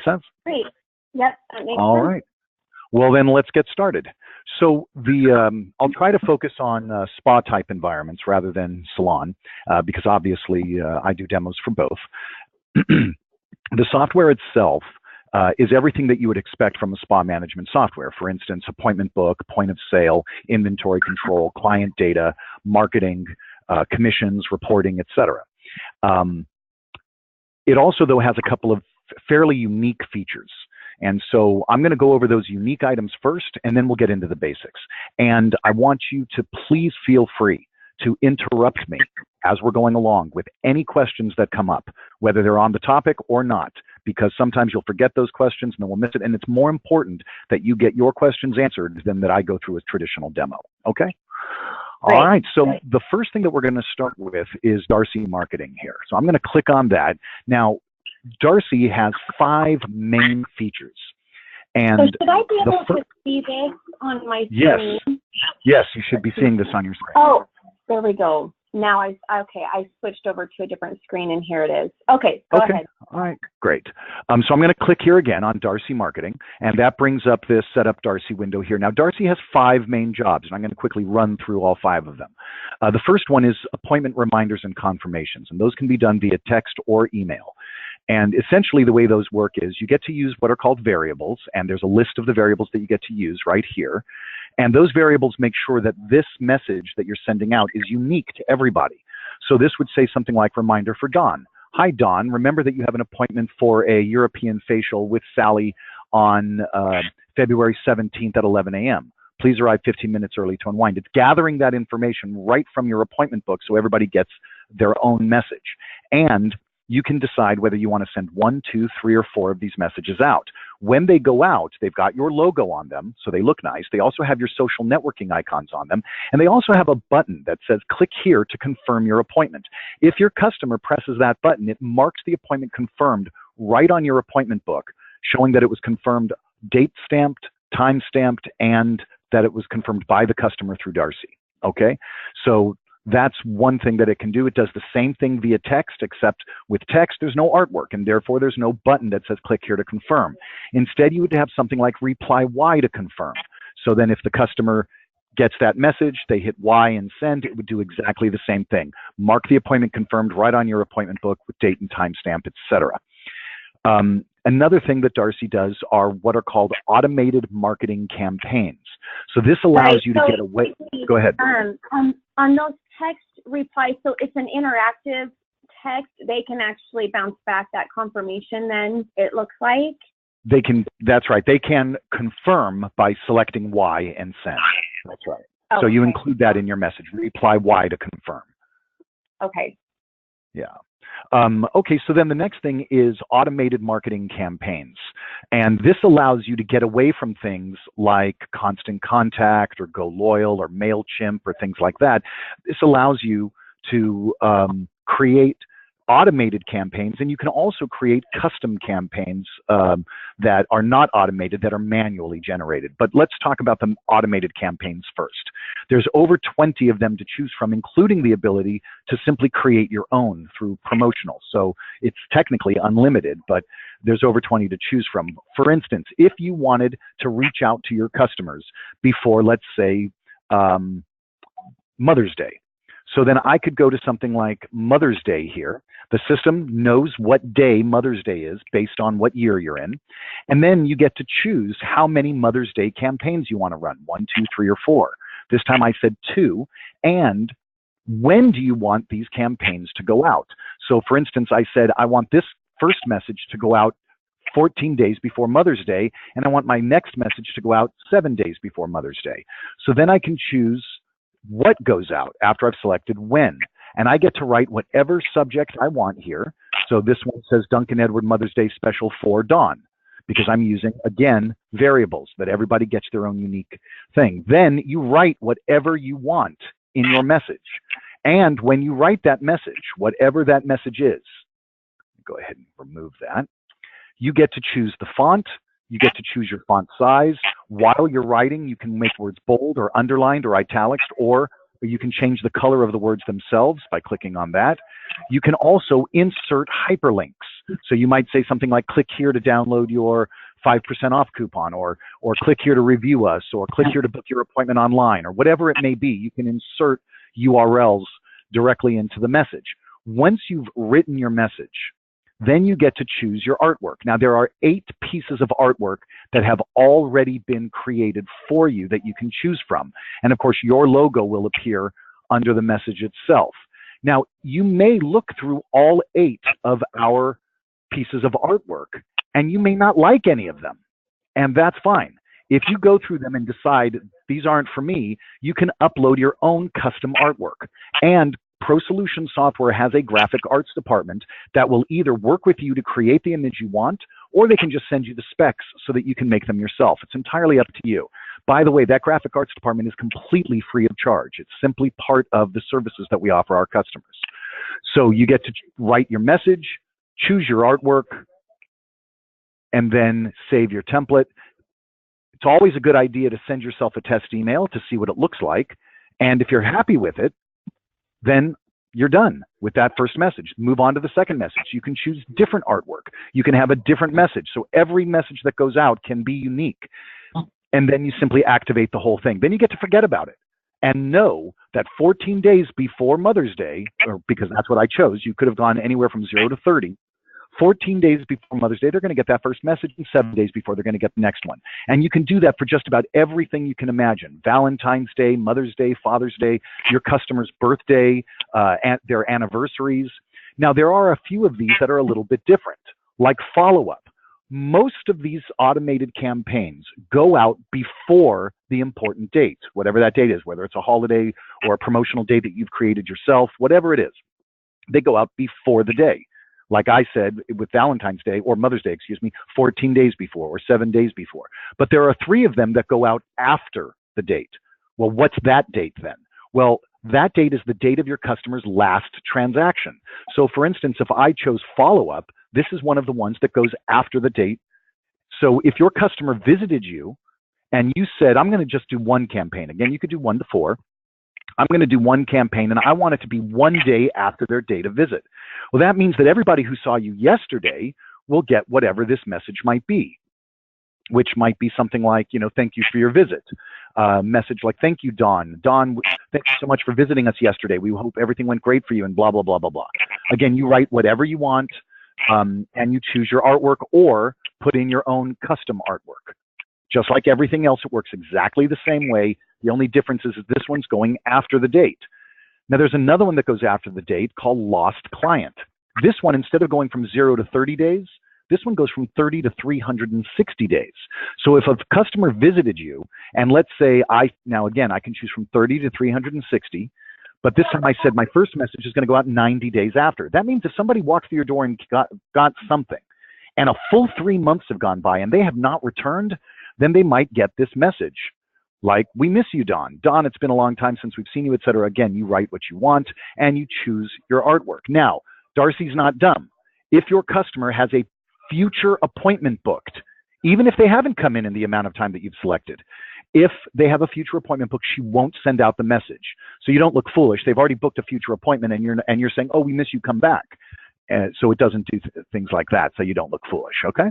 make sense? Great. Yep, that makes All sense. right. Well, then let's get started. So I'll try to focus on spa type environments rather than salon, because obviously I do demos for both. The software itself is everything that you would expect from a spa management software. For instance, appointment book, point of sale, inventory control, client data, marketing, commissions, reporting, etc. It also, though, has a couple of fairly unique features. And so I'm going to go over those unique items first, and then we'll get into the basics. And I want you to please feel free to interrupt me as we're going along with any questions that come up, whether they're on the topic or not, because sometimes you'll forget those questions and then we'll miss it. And it's more important that you get your questions answered than that I go through a traditional demo. Okay? Great. All right. So the first thing that we're going to start with is Darcy Marketing here. So I'm going to click on that. Now, Darcy has 5 main features. And so should I be able to see this on my screen? Yes, you should be seeing this on your screen. Oh, there we go. Now I switched over to a different screen and here it is. Okay, go ahead. All right, great. So I'm going to click here again on Darcy Marketing, and that brings up this Setup Darcy window here. Now, Darcy has 5 main jobs, and I'm going to quickly run through all 5 of them. The first one is appointment reminders and confirmations, and those can be done via text or email. And essentially the way those work is you get to use what are called variables, and there's a list of the variables that you get to use right here. And those variables make sure that this message that you're sending out is unique to everybody. So this would say something like reminder for Dawn. Hi, Dawn, remember that you have an appointment for a European facial with Sally on February 17th at 11 a.m. Please arrive 15 minutes early to unwind. It's gathering that information right from your appointment book so everybody gets their own message. And you can decide whether you want to send 1, 2, 3, or 4 of these messages out. When they go out, they've got your logo on them, so they look nice. They also have your social networking icons on them, and they also have a button that says, click here to confirm your appointment. If your customer presses that button, it marks the appointment confirmed right on your appointment book, showing that it was confirmed, date stamped, time stamped, and that it was confirmed by the customer through Darcy. Okay? So that's one thing that it can do. It does the same thing via text, except with text, there's no artwork, and therefore there's no button that says click here to confirm. Instead, you would have something like reply Y to confirm. So then if the customer gets that message, they hit Y and send, it would do exactly the same thing. Mark the appointment confirmed right on your appointment book with date and timestamp, etc. Another thing that Darcy does are what are called automated marketing campaigns. So this allows you to get away. Go ahead. On those text replies, so it's an interactive text, they can actually bounce back that confirmation then, it looks like? They can, that's right. They can confirm by selecting Y and send. That's right. Okay. So you include that in your message, reply Y to confirm. Okay. Yeah. Okay, so then the next thing is automated marketing campaigns. And this allows you to get away from things like Constant Contact or Go Loyal or MailChimp or things like that. This allows you to create automated campaigns, and you can also create custom campaigns that are not automated, that are manually generated. But let's talk about the automated campaigns first. There's over 20 of them to choose from, including the ability to simply create your own through promotional. So it's technically unlimited, but there's over 20 to choose from. For instance, if you wanted to reach out to your customers before, let's say, Mother's Day. So then I could go to something like Mother's Day here. The system knows what day Mother's Day is based on what year you're in. And then you get to choose how many Mother's Day campaigns you want to run, 1, 2, 3, or 4. This time I said 2. And when do you want these campaigns to go out? So for instance, I said, I want this first message to go out 14 days before Mother's Day, and I want my next message to go out 7 days before Mother's Day. So then I can choose what goes out after I've selected when. And I get to write whatever subject I want here. So this one says Duncan Edward Mother's Day Special for Dawn, because I'm using, again, variables that everybody gets their own unique thing. Then you write whatever you want in your message. And when you write that message, whatever that message is, go ahead and remove that. You get to choose the font. You get to choose your font size. While you're writing, you can make words bold or underlined or italics, or you can change the color of the words themselves by clicking on that. You can also insert hyperlinks. So you might say something like, click here to download your 5% off coupon, or click here to review us, or click here to book your appointment online, or whatever it may be. You can insert URLs directly into the message. Once you've written your message, then you get to choose your artwork. Now, there are 8 pieces of artwork that have already been created for you that you can choose from. And of course, your logo will appear under the message itself. Now, you may look through all 8 of our pieces of artwork, and you may not like any of them, and that's fine. If you go through them and decide these aren't for me, you can upload your own custom artwork. And ProSolutions software has a graphic arts department that will either work with you to create the image you want, or they can just send you the specs so that you can make them yourself. It's entirely up to you. By the way, that graphic arts department is completely free of charge. It's simply part of the services that we offer our customers. So you get to write your message, choose your artwork, and then save your template. It's always a good idea to send yourself a test email to see what it looks like. And if you're happy with it, then you're done with that first message. Move on to the second message. You can choose different artwork. You can have a different message. So every message that goes out can be unique. And then you simply activate the whole thing. Then you get to forget about it and know that 14 days before Mother's Day, or because that's what I chose, you could have gone anywhere from 0 to 30. 14 days before Mother's Day, they're going to get that first message, and 7 days before, they're going to get the next one. And you can do that for just about everything you can imagine. Valentine's Day, Mother's Day, Father's Day, your customer's birthday, their anniversaries. Now, there are a few of these that are a little bit different, like follow-up. Most of these automated campaigns go out before the important date, whatever that date is, whether it's a holiday or a promotional date that you've created yourself, whatever it is. They go out before the day. Like I said, with Valentine's Day, or Mother's Day, 14 days before or 7 days before. But there are 3 of them that go out after the date. Well, what's that date then? Well, that date is the date of your customer's last transaction. So for instance, if I chose follow-up, this is one of the ones that goes after the date. So if your customer visited you and you said, I'm going to just do one campaign. Again, you could do 1 to 4. I'm going to do one campaign, and I want it to be 1 day after their date of visit. Well, that means that everybody who saw you yesterday will get whatever this message might be, which might be something like, thank you for your visit. Message like, thank you, Dawn. Dawn, thank you so much for visiting us yesterday. We hope everything went great for you, and blah, blah, blah, blah, blah. Again, you write whatever you want, and you choose your artwork or put in your own custom artwork. Just like everything else, it works exactly the same way. The only difference is that this one's going after the date. Now, there's another one that goes after the date called Lost Client. This one, instead of going from 0 to 30 days, this one goes from 30 to 360 days. So if a customer visited you, and let's say now again, I can choose from 30 to 360, but this time I said my first message is going to go out 90 days after. That means if somebody walked through your door and got something, and a full 3 months have gone by and they have not returned, then they might get this message. Like, we miss you, Dawn. Dawn, it's been a long time since we've seen you, etc. Again, you write what you want and you choose your artwork. Now, Darcy's not dumb. If your customer has a future appointment booked, even if they haven't come in the amount of time that you've selected, if they have a future appointment booked, she won't send out the message. So you don't look foolish. They've already booked a future appointment, and you're saying, oh, we miss you, come back. So it doesn't do things like that, so you don't look foolish, okay?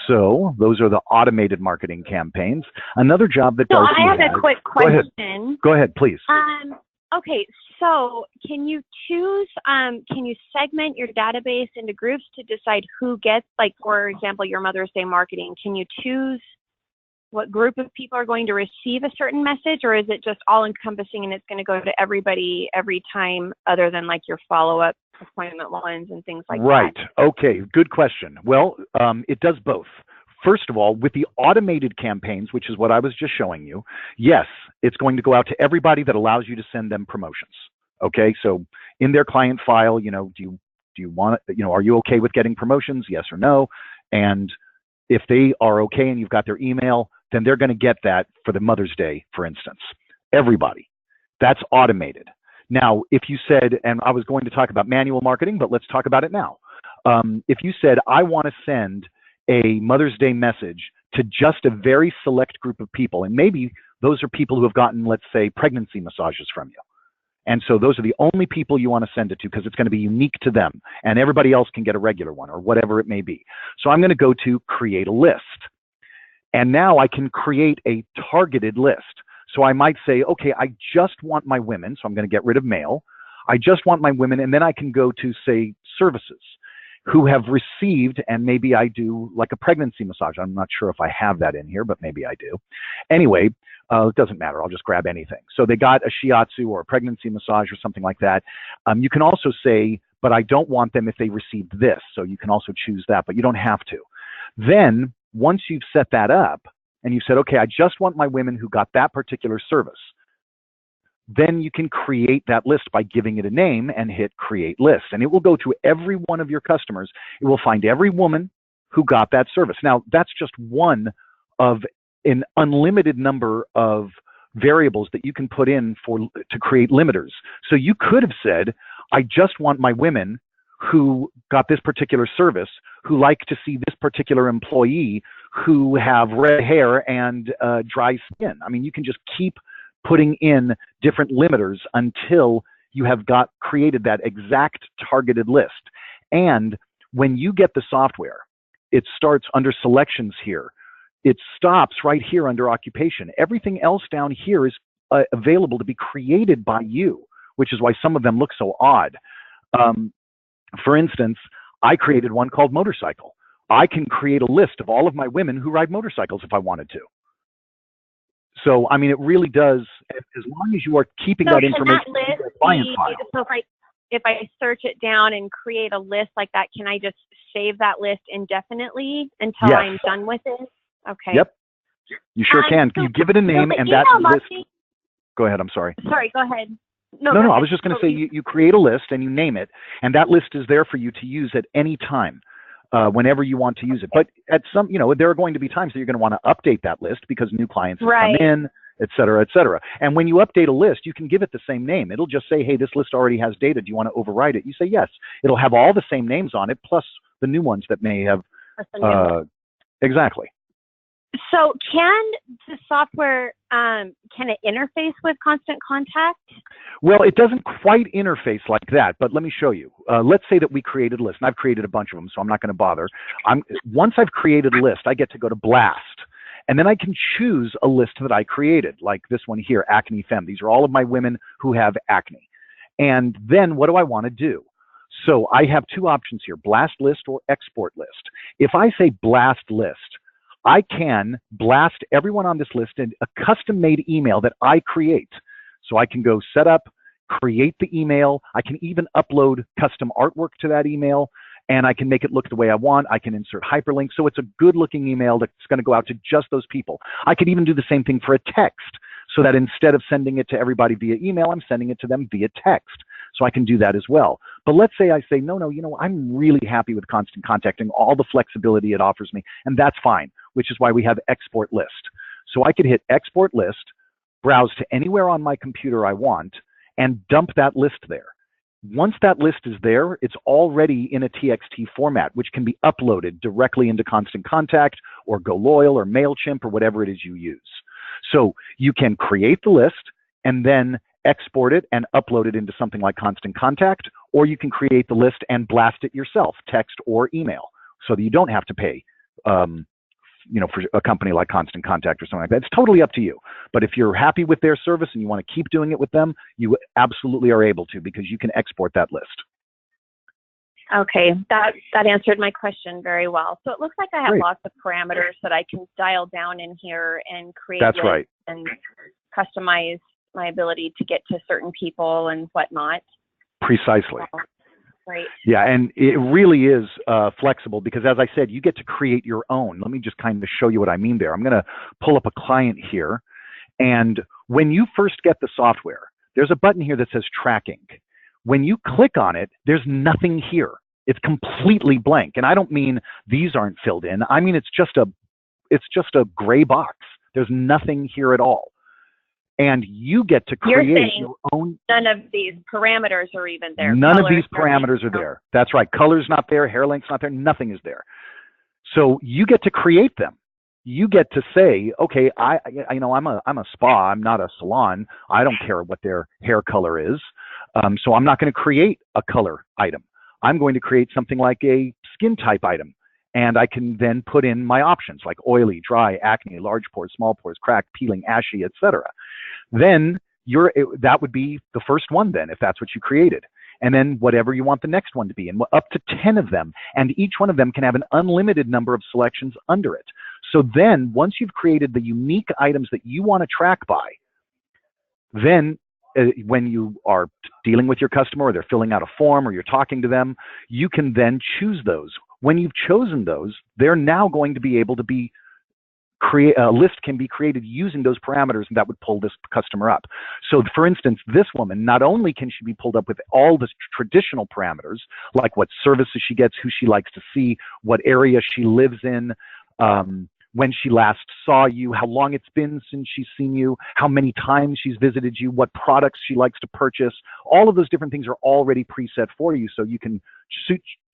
So those are the automated marketing campaigns. Another job that Darcy I have a quick question. Go ahead, please. Okay, so can you choose, can you segment your database into groups to decide who gets, like, for example, your Mother's Day marketing? Can you choose what group of people are going to receive a certain message, or is it just all encompassing and it's going to go to everybody every time, other than like your follow-up appointment ones and things like that? Right. Okay. Good question. Well, it does both. First of all, with the automated campaigns, which is what I was just showing you, yes, it's going to go out to everybody that allows you to send them promotions. Okay. So in their client file, do you want, are you okay with getting promotions? Yes or no. And if they are okay and you've got their email, then they're going to get that for the Mother's Day, for instance. Everybody. That's automated. Now, if you said, and I was going to talk about manual marketing, but let's talk about it now. If you said, I want to send a Mother's Day message to just a very select group of people, and maybe those are people who have gotten, let's say, pregnancy massages from you. And so those are the only people you want to send it to because it's going to be unique to them, and everybody else can get a regular one or whatever it may be. So I'm going to go to create a list. And now I can create a targeted list. So I might say, okay, I just want my women. So I'm going to get rid of male. I just want my women. And then I can go to, say, services who have received, and maybe I do like a pregnancy massage. I'm not sure if I have that in here, but maybe I do. Anyway, it doesn't matter. I'll just grab anything. So they got a shiatsu or a pregnancy massage or something like that. You can also say, but I don't want them if they received this. So you can also choose that, but you don't have to. Then once you've set that up and you said, okay, I just want my women who got that particular service, then you can create that list by giving it a name and hit create list. And it will go to every one of your customers. It will find every woman who got that service. Now, that's just one of an unlimited number of variables that you can put in to create limiters. So you could have said, I just want my women who got this particular service, who like to see this particular employee, who have red hair and dry skin. I mean, you can just keep putting in different limiters until you have created that exact targeted list. And when you get the software, it starts under selections here. It stops right here under occupation. Everything else down here is available to be created by you, which is why some of them look so odd. For instance, I created one called motorcycle. I can create a list of all of my women who ride motorcycles if I wanted to. So, I mean, it really does, as long as you are keeping that information in your client file. So if I search it down and create a list like that, can I just save that list indefinitely until I'm done with it? Okay. Yep. You sure can. You give it a name and that list. Go ahead. I'm sorry. Sorry. Go ahead. No. I was just going to say you create a list and you name it, and that list is there for you to use at any time. Whenever you want to use it. But at some, there are going to be times that you're going to want to update that list because new clients have come in, et cetera, et cetera. And when you update a list, you can give it the same name. It'll just say, hey, this list already has data. Do you want to override it? You say yes. It'll have all the same names on it, plus the new ones that may have. Exactly. So can the software, can it interface with Constant Contact? Well, it doesn't quite interface like that, but let me show you. Let's say that we created a list, and I've created a bunch of them, so I'm not going to bother. Once I've created a list, I get to go to Blast, and then I can choose a list that I created, like this one here, Acne Femme. These are all of my women who have acne. And then what do I want to do? So I have two options here, Blast List or Export List. If I say Blast List, I can blast everyone on this list in a custom-made email that I create. So I can go set up, create the email. I can even upload custom artwork to that email, and I can make it look the way I want. I can insert hyperlinks. So it's a good-looking email that's going to go out to just those people. I could even do the same thing for a text, so that instead of sending it to everybody via email, I'm sending it to them via text. So I can do that as well. But let's say I say, no, I'm really happy with Constant Contacting, all the flexibility it offers me, and that's fine, which is why we have Export List. So I could hit Export List, browse to anywhere on my computer I want, and dump that list there. Once that list is there, it's already in a TXT format, which can be uploaded directly into Constant Contact or GoLoyal or MailChimp or whatever it is you use. So you can create the list and then export it and upload it into something like Constant Contact, or you can create the list and blast it yourself, text or email, so that you don't have to pay, for a company like Constant Contact or something like that. It's totally up to you. But if you're happy with their service and you want to keep doing it with them, you absolutely are able to, because you can export that list. Okay, that answered my question very well. So it looks like I have Great. Lots of parameters that I can dial down in here and create That's lists right. and customize my ability to get to certain people and whatnot. Precisely. Right. Yeah, and it really is flexible, because as I said, you get to create your own. Let me just kind of show you what I mean there. I'm going to pull up a client here. And when you first get the software, there's a button here that says tracking. When you click on it, there's nothing here. It's completely blank. And I don't mean these aren't filled in. I mean, it's just a gray box. There's nothing here at all. And you get to create your own. None of these parameters are even there. None of these parameters are there. That's right. Color's not there. Hair length's not there. Nothing is there. So you get to create them. you get to say, okay, I'm a spa, I'm not a salon. I don't care what their hair color is. So I'm not going to create a color item. I'm going to create something like a skin type item. And I can then put in my options like oily, dry, acne, large pores, small pores, cracked, peeling, ashy, etc. Then that would be the first one then, if that's what you created. And then whatever you want the next one to be, and up to 10 of them. And each one of them can have an unlimited number of selections under it. So then once you've created the unique items that you want to track by, then when you are dealing with your customer or they're filling out a form or you're talking to them, you can then choose those. When you've chosen those, they're now going to be able to be a list can be created using those parameters, and that would pull this customer up. So for instance, this woman, not only can she be pulled up with all the traditional parameters, like what services she gets, who she likes to see, what area she lives in, when she last saw you, how long it's been since she's seen you, how many times she's visited you, what products she likes to purchase. All of those different things are already preset for you, so you can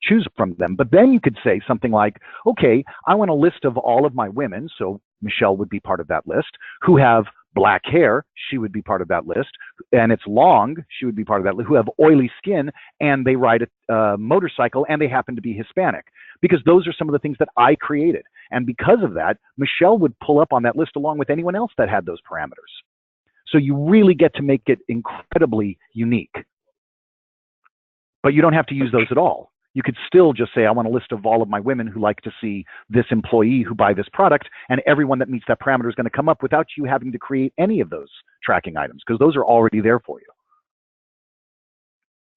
choose from them. But then you could say something like, okay, I want a list of all of my women, so Michelle would be part of that list, who have black hair, she would be part of that list, and it's long, she would be part of that list, who have oily skin, and they ride a motorcycle, and they happen to be Hispanic. Because those are some of the things that I created. And because of that, Michelle would pull up on that list along with anyone else that had those parameters. So you really get to make it incredibly unique. But you don't have to use those at all. You could still just say, I want a list of all of my women who like to see this employee who buy this product, and everyone that meets that parameter is going to come up without you having to create any of those tracking items, because those are already there for you.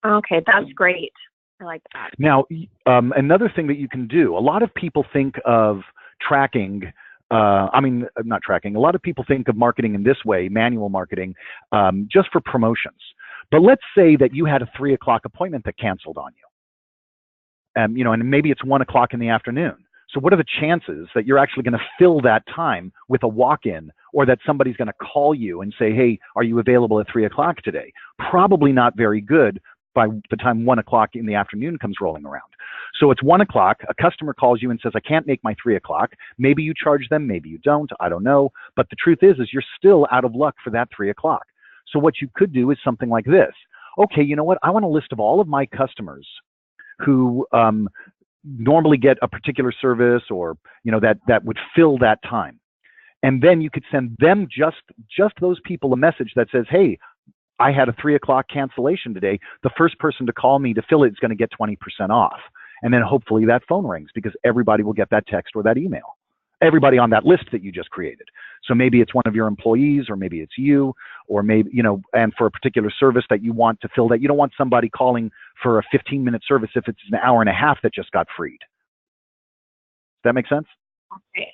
Okay, that's great. I like that. Now, another thing that you can do, a lot of people think of tracking, not tracking, a lot of people think of marketing in this way, manual marketing, just for promotions. But let's say that you had a 3 o'clock appointment that canceled on you. And maybe it's 1 o'clock in the afternoon. So what are the chances that you're actually going to fill that time with a walk-in, or that somebody's going to call you and say, hey, are you available at 3 o'clock today? Probably not very good by the time 1 o'clock in the afternoon comes rolling around. So it's 1 o'clock, a customer calls you and says, I can't make my 3 o'clock. Maybe you charge them, maybe you don't, I don't know. But the truth is you're still out of luck for that 3 o'clock. So what you could do is something like this. Okay, you know what? I want a list of all of my customers who normally get a particular service, or that would fill that time. And then you could send them, just those people, a message that says, hey, I had a 3 o'clock cancellation today. The first person to call me to fill it is going to get 20% off. And then hopefully that phone rings, because everybody will get that text or that email. Everybody on that list that you just created. So maybe it's one of your employees, or maybe it's you, or maybe, and for a particular service that you want to fill, that you don't want somebody calling for a 15-minute service if it's an hour and a half that just got freed. Does that make sense? Okay.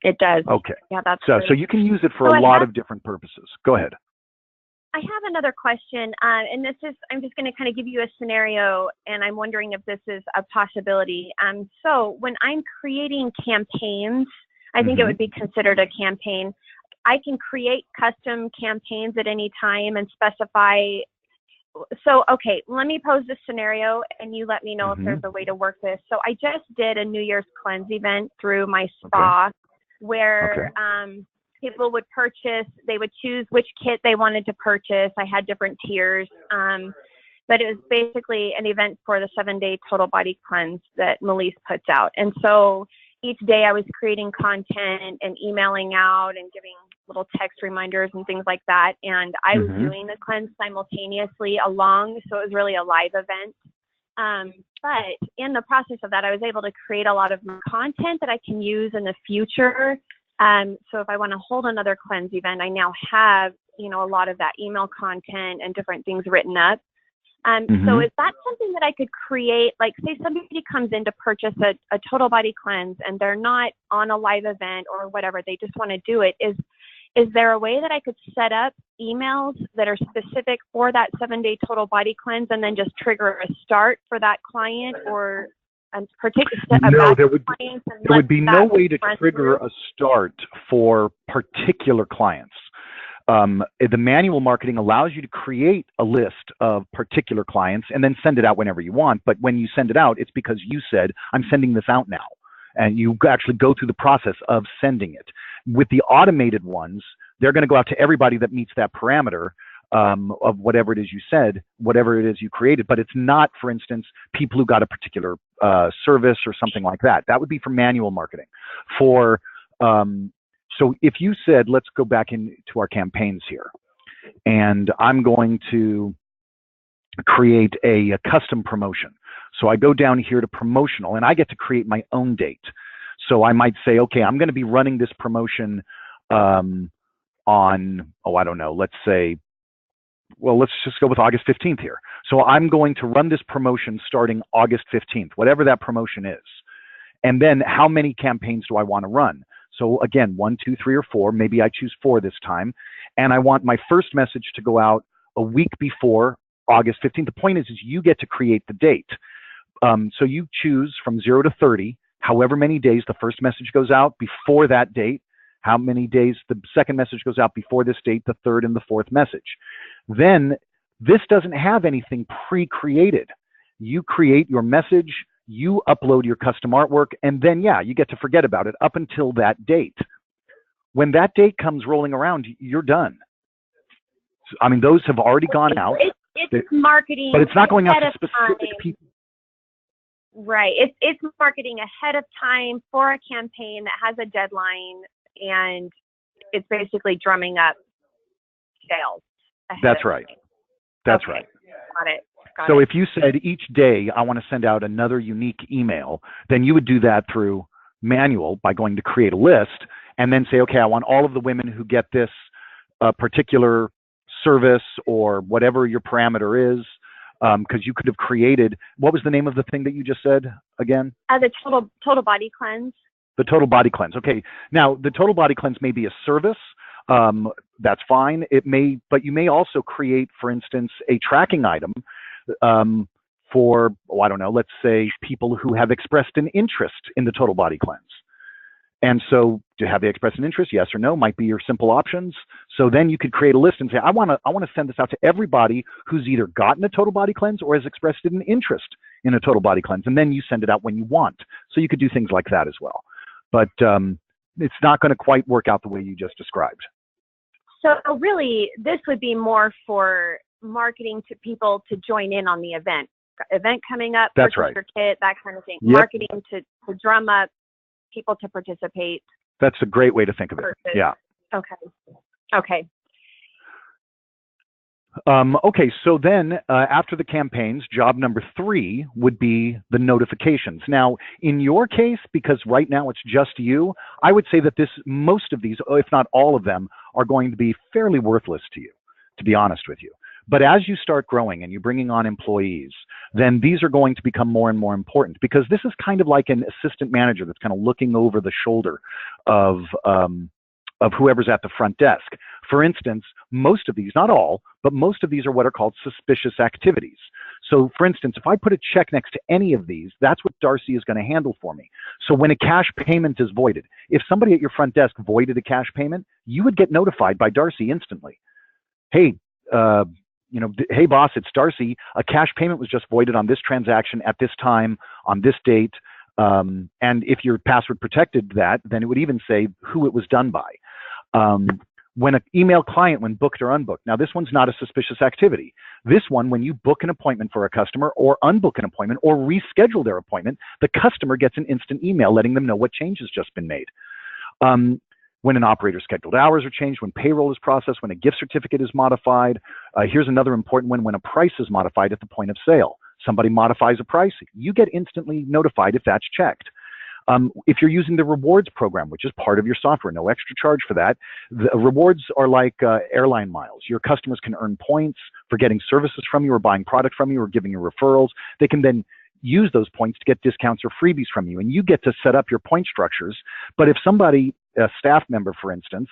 It does. Okay. Yeah, that's so you can use it for a lot of different purposes. Go ahead. I have another question, and I'm just going to kind of give you a scenario, and I'm wondering if this is a possibility. So when I'm creating campaigns, I think it would be considered a campaign. I can create custom campaigns at any time and specify. So, okay, let me pose this scenario, and you let me know if there's a way to work this. So I just did a New Year's Cleanse event through my spa, where people would purchase, they would choose which kit they wanted to purchase. I had different tiers, but it was basically an event for the 7-day total body cleanse that Melise puts out. And so each day I was creating content and emailing out and giving little text reminders and things like that. And I was doing the cleanse simultaneously along, so it was really a live event. But in the process of that, I was able to create a lot of content that I can use in the future. So if I want to hold another cleanse event, I now have, a lot of that email content and different things written up. So is that something that I could create? Like, say somebody comes in to purchase a total body cleanse and they're not on a live event or whatever, they just want to do it. Is there a way that I could set up emails that are specific for that 7-day total body cleanse, and then just trigger a start for that client, or no, there would be no way to trigger a start for particular clients. The manual marketing allows you to create a list of particular clients and then send it out whenever you want. But when you send it out, it's because you said, I'm sending this out now. and you actually go through the process of sending it. With the automated ones, they're going to go out to everybody that meets that parameter of whatever it is you said, whatever it is you created, but it's not, for instance, people who got a particular service or something like that. That would be for manual marketing. For so if you said, let's go back into our campaigns here, and I'm going to create a custom promotion. So I go down here to promotional, and I get to create my own date. So I might say, okay, I'm going to be running this promotion on, oh, I don't know, let's say, well, let's just go with August 15th here. So I'm going to run this promotion starting August 15th, whatever that promotion is. And then how many campaigns do I want to run? So again, 1, 2, 3, or 4, maybe I choose 4 this time. And I want my first message to go out a week before August 15th. The point is you get to create the date. So you choose from 0 to 30, however many days the first message goes out before that date, how many days the second message goes out before this date, the third and the fourth message. Then this doesn't have anything pre-created. You create your message, you upload your custom artwork, and then, yeah, you get to forget about it up until that date. When that date comes rolling around, you're done. I mean, those have already gone out. It's marketing, but it's not going out to specific people. Right. It's marketing ahead of time for a campaign that has a deadline, and it's basically drumming up sales. That's right. That's okay. right. Got it. So if you said each day I want to send out another unique email, then you would do that through manual by going to create a list and then say, okay, I want all of the women who get this particular service or whatever your parameter is, because you could have created, what was the name of the thing that you just said again? The total body cleanse. The total body cleanse. Okay. Now the total body cleanse may be a service. That's fine. It may, but you may also create, for instance, a tracking item for, oh, I don't know, let's say people who have expressed an interest in the total body cleanse. And so to have they expressed an interest, yes or no, might be your simple options. So then you could create a list and say, I want to send this out to everybody who's either gotten a total body cleanse or has expressed an interest in a total body cleanse. And then you send it out when you want. So you could do things like that as well. But it's not going to quite work out the way you just described. So really, this would be more for marketing to people to join in on the event coming up. That's right. Your kit, that kind of thing. Yep. Marketing to drum up people to participate. That's a great way to think of it. Yeah. Okay. Okay. Okay, so then after the campaigns, job number 3 would be the notifications. Now, in your case, because right now it's just you, I would say that most of these, if not all of them, are going to be fairly worthless to you, to be honest with you. But as you start growing and you're bringing on employees, then these are going to become more and more important, because this is kind of like an assistant manager that's kind of looking over the shoulder of whoever's at the front desk. For instance, most of these, not all, but most of these are what are called suspicious activities. So for instance, if I put a check next to any of these, that's what Darcy is going to handle for me. So when a cash payment is voided, if somebody at your front desk voided a cash payment, you would get notified by Darcy instantly. Hey, hey boss, it's Darcy. A cash payment was just voided on this transaction at this time, on this date. And if your password protected that, then it would even say who it was done by. When an email client, when booked or unbooked, now this one's not a suspicious activity. This one, when you book an appointment for a customer or unbook an appointment or reschedule their appointment, the customer gets an instant email letting them know what change has just been made. When an operator's scheduled hours are changed, when payroll is processed, when a gift certificate is modified. Here's another important one: when a price is modified at the point of sale. Somebody modifies a price, you get instantly notified if that's checked. If you're using the rewards program, which is part of your software, no extra charge for that. The rewards are like airline miles. Your customers can earn points for getting services from you or buying product from you or giving you referrals. They can then use those points to get discounts or freebies from you, and you get to set up your point structures. But if somebody, a staff member, for instance,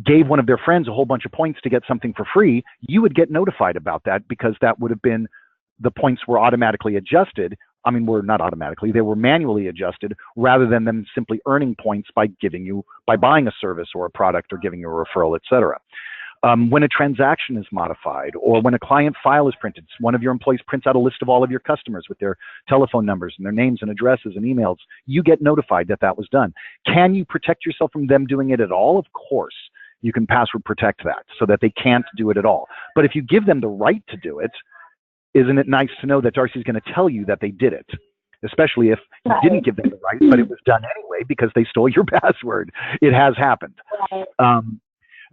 gave one of their friends a whole bunch of points to get something for free, you would get notified about that, because that would have been, the points were automatically adjusted. I mean, were not automatically, they were manually adjusted, rather than them simply earning points by buying a service or a product or giving you a referral, etc. When a transaction is modified, or when a client file is printed, one of your employees prints out a list of all of your customers with their telephone numbers and their names and addresses and emails, you get notified that that was done. Can you protect yourself from them doing it at all? Of course. You can password protect that so that they can't do it at all. But if you give them the right to do it, isn't it nice to know that Darcy's going to tell you that they did it? Especially if you didn't give them the right, but it was done anyway because they stole your password. It has happened.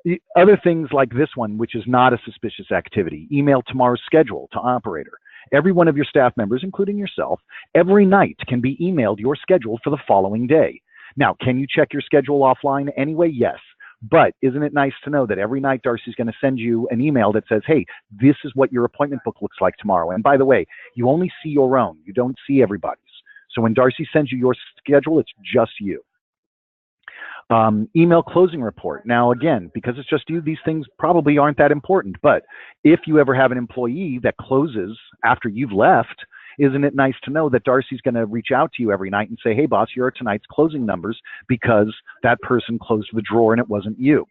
The other things like this one, which is not a suspicious activity, email tomorrow's schedule to operator. Every one of your staff members, including yourself, every night can be emailed your schedule for the following day. Now, can you check your schedule offline anyway? Yes. But isn't it nice to know that every night Darcy's going to send you an email that says, hey, this is what your appointment book looks like tomorrow. And by the way, you only see your own. You don't see everybody's. So when Darcy sends you your schedule, it's just you. Email closing report. Now, again, because it's just you, these things probably aren't that important. But if you ever have an employee that closes after you've left, isn't it nice to know that Darcy's going to reach out to you every night and say, hey, boss, here are tonight's closing numbers because that person closed the drawer and it wasn't you.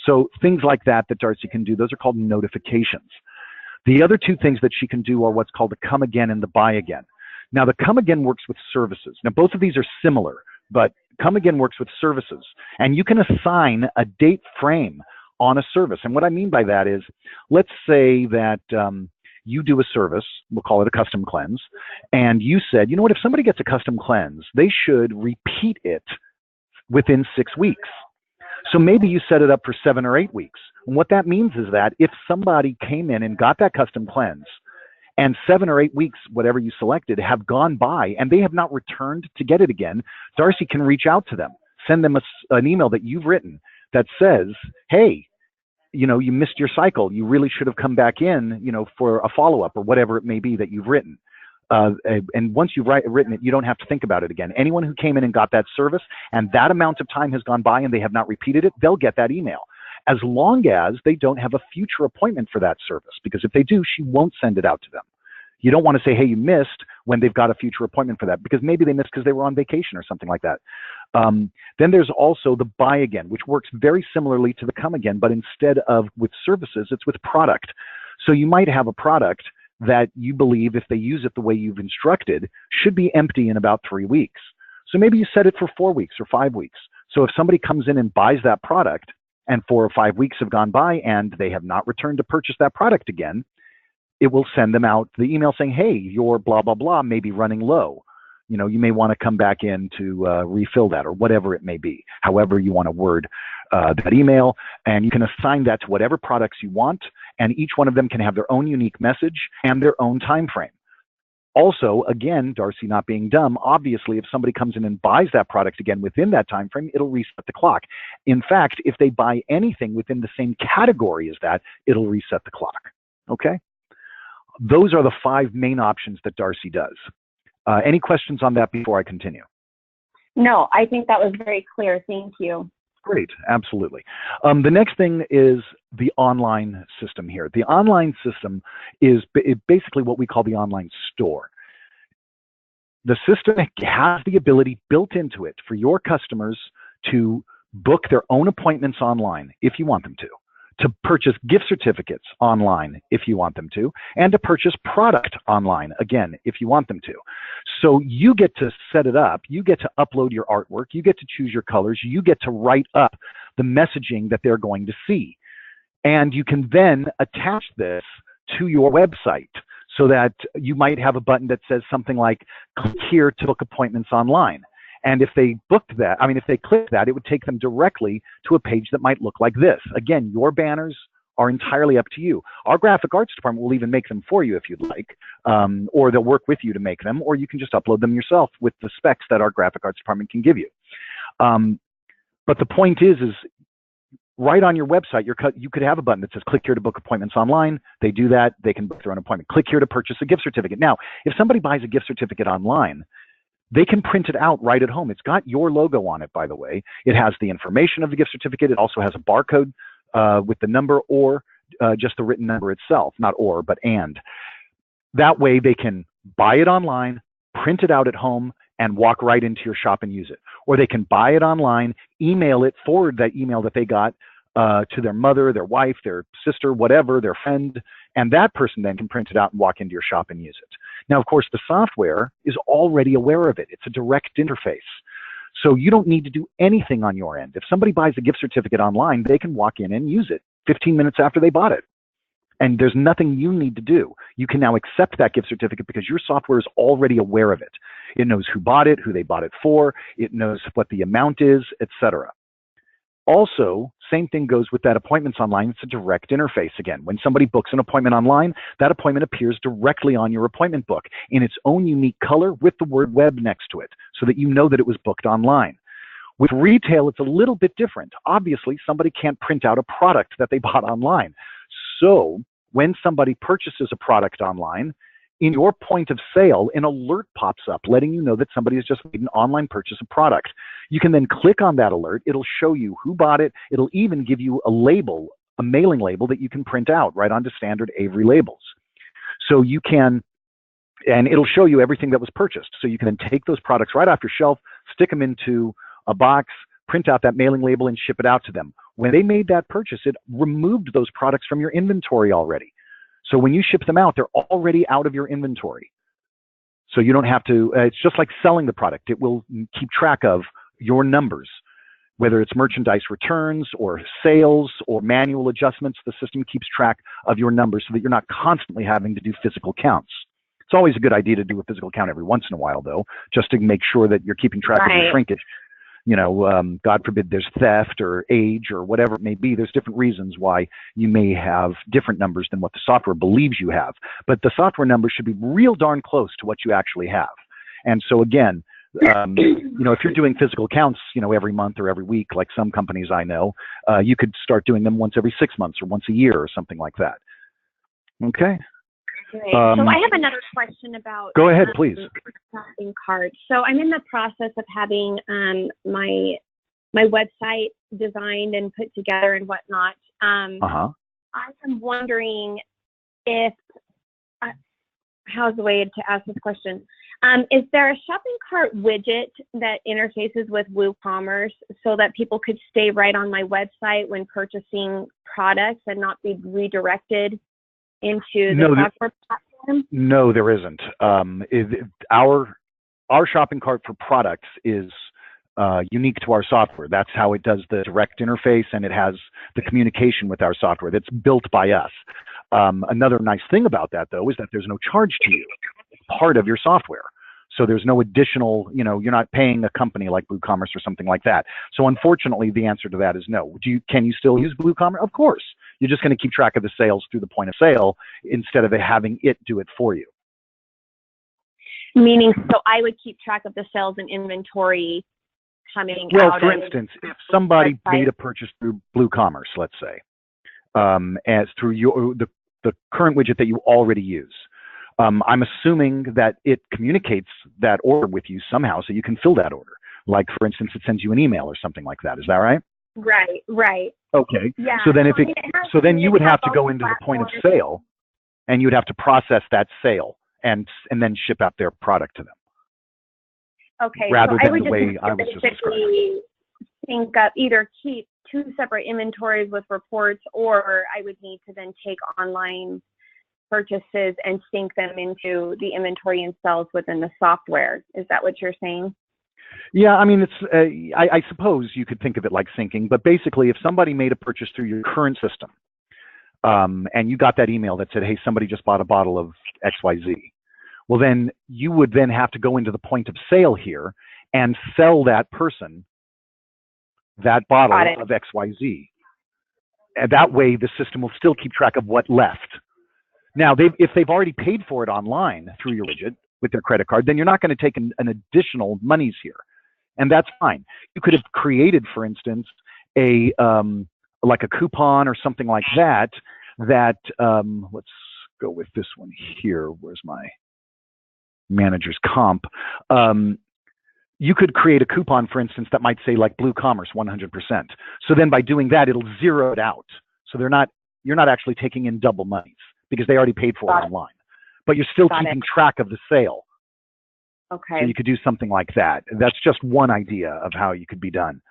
So things like that that Darcy can do, those are called notifications. The other two things that she can do are what's called the come again and the buy again. Now, the come again works with services. Now, both of these are similar, but come again works with services. And you can assign a date frame on a service. And what I mean by that is, let's say that you do a service, we'll call it a custom cleanse, and you said, you know what, if somebody gets a custom cleanse, they should repeat it within 6 weeks. So maybe you set it up for 7 or 8 weeks. And what that means is that if somebody came in and got that custom cleanse, and 7 or 8 weeks, whatever you selected, have gone by and they have not returned to get it again, Darcy can reach out to them, send them an email that you've written that says, hey, you know, you missed your cycle. You really should have come back in, you know, for a follow-up or whatever it may be that you've written. And once you've written it, you don't have to think about it again. Anyone who came in and got that service and that amount of time has gone by and they have not repeated it, they'll get that email. As long as they don't have a future appointment for that service, because if they do, she won't send it out to them. You don't want to say, hey, you missed when they've got a future appointment for that, because maybe they missed because they were on vacation or something like that. Then there's also the buy again, which works very similarly to the come again, but instead of with services, it's with product. So you might have a product that you believe, if they use it the way you've instructed, should be empty in about 3 weeks. So maybe you set it for 4 weeks or 5 weeks. So if somebody comes in and buys that product and 4 or 5 weeks have gone by and they have not returned to purchase that product again, it will send them out the email saying, hey, your blah, blah, blah may be running low. You know, you may want to come back in to refill that, or whatever it may be, however you want to word that email. And you can assign that to whatever products you want. And each one of them can have their own unique message and their own time frame. Also, again, Darcy not being dumb, obviously, if somebody comes in and buys that product again within that time frame, it'll reset the clock. In fact, if they buy anything within the same category as that, it'll reset the clock. Okay? Those are the 5 main options that Darcy does. Any questions on that before I continue? No, I think that was very clear. Thank you. Great, absolutely. The next thing is the online system here. The online system is basically what we call the online store. The system has the ability built into it for your customers to book their own appointments online if you want them to purchase gift certificates online if you want them to, and to purchase product online, again, if you want them to. So you get to set it up, you get to upload your artwork, you get to choose your colors, you get to write up the messaging that they're going to see. And you can then attach this to your website so that you might have a button that says something like, click here to book appointments online. And if they booked that, if they clicked that, it would take them directly to a page that might look like this. Again, your banners are entirely up to you. Our graphic arts department will even make them for you if you'd like, or they'll work with you to make them, or you can just upload them yourself with the specs that our graphic arts department can give you. But the point is right on your website, you could have a button that says, click here to book appointments online. They do that, they can book their own appointment. Click here to purchase a gift certificate. Now, if somebody buys a gift certificate online, they can print it out right at home. It's got your logo on it, by the way. It has the information of the gift certificate. It also has a barcode with the number, or just the written number itself, not or, but and. That way they can buy it online, print it out at home, and walk right into your shop and use it. Or they can buy it online, email it, forward that email that they got to their mother, their wife, their sister, whatever, their friend, and that person then can print it out and walk into your shop and use it. Now, of course, the software is already aware of it. It's a direct interface. So you don't need to do anything on your end. If somebody buys a gift certificate online, they can walk in and use it 15 minutes after they bought it. And there's nothing you need to do. You can now accept that gift certificate because your software is already aware of it. It knows who bought it, who they bought it for, it knows what the amount is, etc. Also, same thing goes with that appointments online. It's a direct interface again. When somebody books an appointment online, that appointment appears directly on your appointment book in its own unique color with the word web next to it so that you know that it was booked online. With retail, it's a little bit different. Obviously, somebody can't print out a product that they bought online. So when somebody purchases a product online, in your point of sale, an alert pops up letting you know that somebody has just made an online purchase of product. You can then click on that alert. It'll show you who bought it. It'll even give you a label, a mailing label that you can print out right onto standard Avery labels. So you can, and it'll show you everything that was purchased. So you can then take those products right off your shelf, stick them into a box, print out that mailing label, and ship it out to them. When they made that purchase, it removed those products from your inventory already. So when you ship them out, they're already out of your inventory. So you don't have to, it's just like selling the product. It will keep track of your numbers, whether it's merchandise returns or sales or manual adjustments. The system keeps track of your numbers so that you're not constantly having to do physical counts. It's always a good idea to do a physical count every once in a while, though, just to make sure that you're keeping track of your shrinkage. You know, God forbid there's theft or age or whatever it may be. There's different reasons why you may have different numbers than what the software believes you have. But the software numbers should be real darn close to what you actually have. And so again, you know, if you're doing physical counts, you know, every month or every week, like some companies I know, you could start doing them once every 6 months or once a year or something like that. Okay. Great. So I have another question about. Go ahead, please. Shopping cart. So I'm in the process of having my website designed and put together and whatnot. I am wondering if how's the way to ask this question? Is there a shopping cart widget that interfaces with WooCommerce so that people could stay right on my website when purchasing products and not be redirected into the software platform? No, there isn't. Our shopping cart for products is unique to our software. That's how it does the direct interface, and it has the communication with our software that's built by us. Another nice thing about that, though, is that there's no charge to you. It's part of your software. So there's no additional, you know, you're not paying a company like WooCommerce or something like that. So unfortunately, the answer to that is no. Can you still use WooCommerce? Of course. You're just going to keep track of the sales through the point of sale instead of having it do it for you. Meaning, so I would keep track of the sales and inventory coming out. Well, for instance, if somebody made a purchase through WooCommerce, let's say, as through the current widget that you already use, I'm assuming that it communicates that order with you somehow so you can fill that order. Like, for instance, it sends you an email or something like that. Is that right? Right. Okay. Yeah. So then then you would have to go into the point of sale and you would have to process that sale and then ship out their product to them. Okay. Rather so than the way I was just describing. Think up, either keep 2 separate inventories with reports, or I would need to then take online purchases and sync them into the inventory and sales within the software. Is that what you're saying? Yeah, I mean, it's. I suppose you could think of it like syncing, but basically, if somebody made a purchase through your current system, and you got that email that said, "Hey, somebody just bought a bottle of XYZ," well, then you would then have to go into the point of sale here and sell that person that bottle of XYZ. And that way, the system will still keep track of what left. Now, if they've already paid for it online through your widget with their credit card, then you're not going to take an additional monies here. And that's fine. You could have created, for instance, a like a coupon or something like that, let's go with this one here. Where's my manager's comp? You could create a coupon, for instance, that might say like Blue Commerce 100%. So then by doing that, it'll zero it out. So you're not actually taking in double monies because they already paid for it online. But you're still keeping track of the sale. Okay. So you could do something like that. That's just one idea of how you could be done.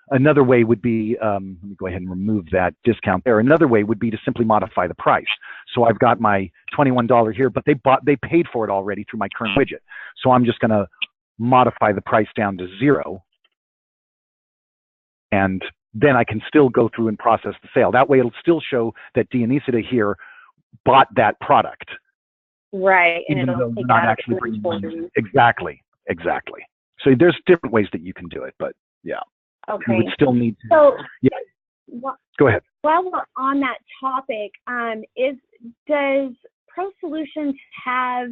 Another way would be, let me go ahead and remove that discount there. Another way would be to simply modify the price. So I've got my $21 here, but they paid for it already through my current widget. So I'm just going to modify the price down to 0. And then I can still go through and process the sale. That way it'll still show that Dionysida here bought that product. Right. And Even it'll though take they're it not out actually of bringing inventory. money. Exactly. So there's different ways that you can do it, but yeah. Okay. You would still need to. So, Yeah. Go ahead. While we're on that topic, does ProSolutions have,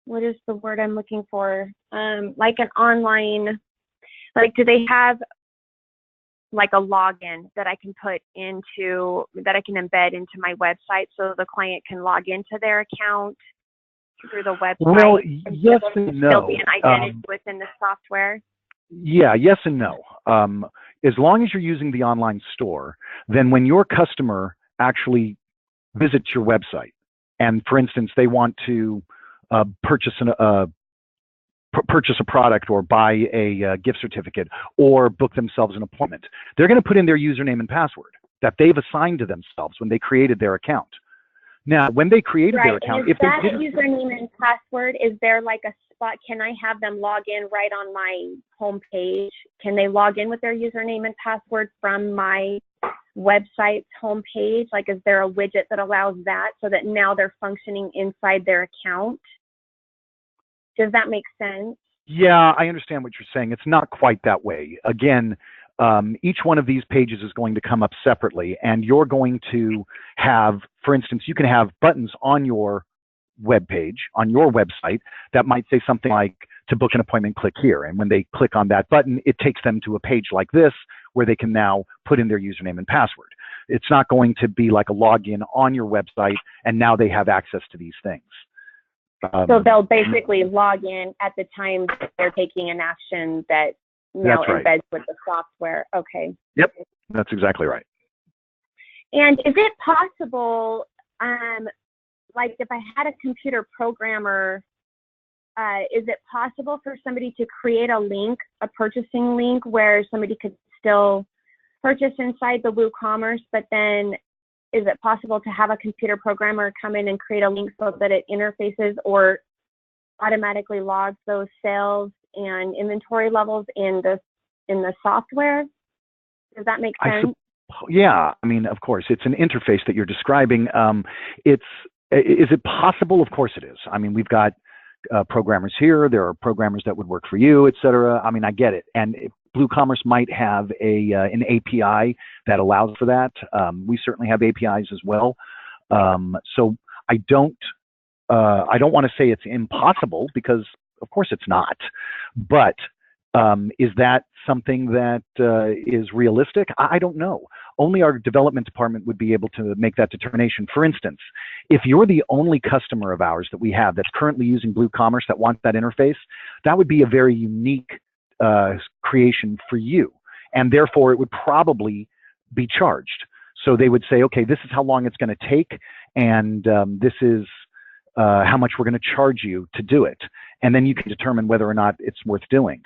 what is the word I'm looking for? Like an online, like, do they have like a login that I can put into, that I can embed into my website so the client can log into their account through the website? Well, yes and no. Still be an identity within the software? Yeah, yes and no. As long as you're using the online store, then when your customer actually visits your website, and for instance, they want to purchase a product or buy a gift certificate or book themselves an appointment, they're going to put in their username and password that they've assigned to themselves when they created their account. Now, when they created their account, if that username and password, is there like a spot? Can I have them log in right on my home page? Can they log in with their username and password from my website's home page? Like, is there a widget that allows that so that now they're functioning inside their account? Does that make sense? Yeah, I understand what you're saying. It's not quite that way. Again, each one of these pages is going to come up separately, and you're going to have, for instance, you can have buttons on your web page, on your website, that might say something like, to book an appointment, click here. And when they click on that button, it takes them to a page like this, where they can now put in their username and password. It's not going to be like a login on your website, and now they have access to these things. So they'll basically log in at the time that they're taking an action that now embeds with the software. Okay. Yep, that's exactly right. And is it possible, like if I had a computer programmer, is it possible for somebody to create a link, a purchasing link, where somebody could still purchase inside the WooCommerce, but then is it possible to have a computer programmer come in and create a link so that it interfaces or automatically logs those sales and inventory levels in the software? Does that make sense? Yeah, I mean, of course, it's an interface that you're describing. Is it possible? Of course it is. I mean, we've got programmers here. There are programmers that would work for you, et cetera. I mean, I get it. And WooCommerce might have an API that allows for that. We certainly have APIs as well. So I don't want to say it's impossible, because of course it's not. But is that something that is realistic? I don't know. Only our development department would be able to make that determination. For instance, if you're the only customer of ours that we have that's currently using WooCommerce that wants that interface, that would be a very unique creation for you. And therefore, it would probably be charged. So they would say, okay, this is how long it's going to take, and this is how much we're going to charge you to do it. And then you can determine whether or not it's worth doing.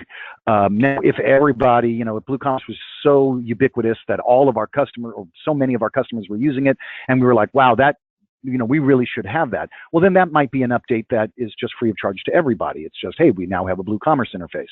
Now, if everybody, if WooCommerce was so ubiquitous that all of our customers, or so many of our customers were using it, and we were like, wow, that, we really should have that. Well, then that might be an update that is just free of charge to everybody. It's just, hey, we now have a WooCommerce interface.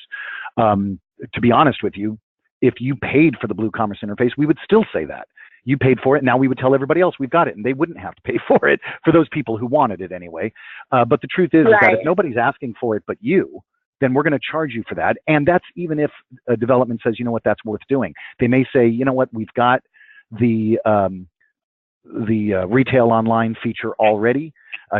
To be honest with you, if you paid for the WooCommerce interface, we would still say that. You paid for it. Now we would tell everybody else we've got it, and they wouldn't have to pay for it, for those people who wanted it anyway. But the truth is that if nobody's asking for it but you, then we're going to charge you for that. And that's even if a development says, you know what, that's worth doing. They may say, you know what, we've got the retail online feature already.